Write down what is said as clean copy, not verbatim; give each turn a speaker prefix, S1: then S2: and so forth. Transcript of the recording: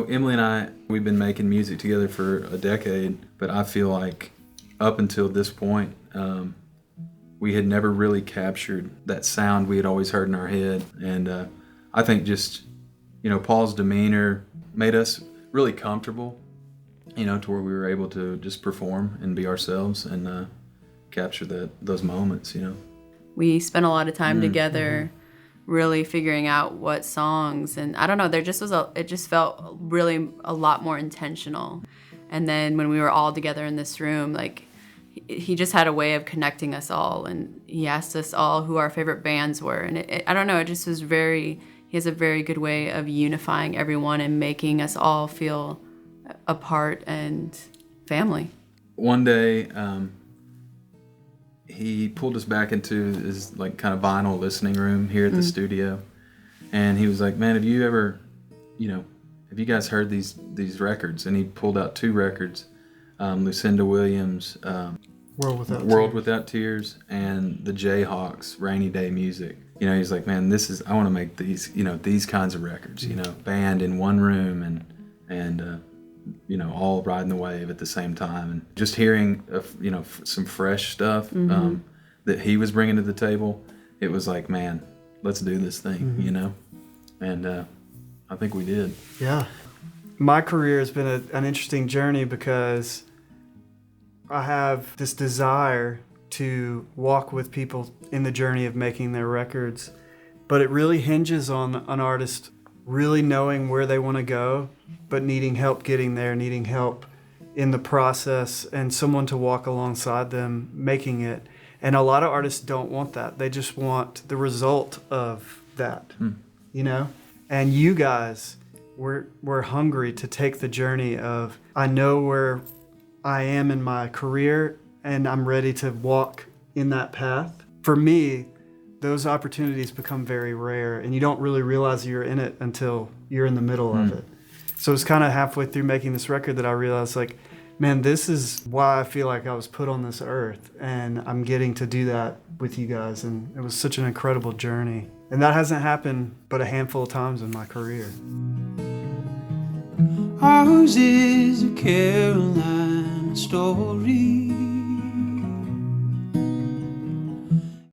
S1: Emily and I, we've been making music together for a decade, but I feel like up until this point, we had never really captured that sound we had always heard in our head. And I think just, Paul's demeanor made us really comfortable, to where we were able to just perform and be ourselves and capture those moments,
S2: We spent a lot of time together really figuring out what songs, and I don't know, it just felt really a lot more intentional. And then when we were all together in this room, like, he just had a way of connecting us all, and he asked us all who our favorite bands were, and I don't know, it just was he has a very good way of unifying everyone and making us all feel a part and family.
S1: One day, he pulled us back into his kind of vinyl listening room here at the studio, and he was like, "Man, have you ever, have you guys heard these records?" And he pulled out 2 records, Lucinda Williams' World Without Tears, and the Jayhawks' Rainy Day Music. He's like, "Man, I want to make these, these kinds of records, band in one room and all riding the wave at the same time." And just hearing, some fresh stuff that he was bringing to the table, it was like, man, let's do this thing, And I think we did.
S3: Yeah. My career has been an interesting journey because I have this desire to walk with people in the journey of making their records, but it really hinges on an artist really knowing where they want to go, but needing help getting there, needing help in the process, and someone to walk alongside them making it. And a lot of artists don't want that. They just want the result of that, And you guys, we're hungry to take the journey of, I know where I am in my career, and I'm ready to walk in that path. For me, those opportunities become very rare, and you don't really realize you're in it until you're in the middle of it. So it's kind of halfway through making this record that I realized, man, this is why I feel like I was put on this earth, and I'm getting to do that with you guys, and it was such an incredible journey. And that hasn't happened but a handful of times in my career.
S4: Ours is a Carolina story.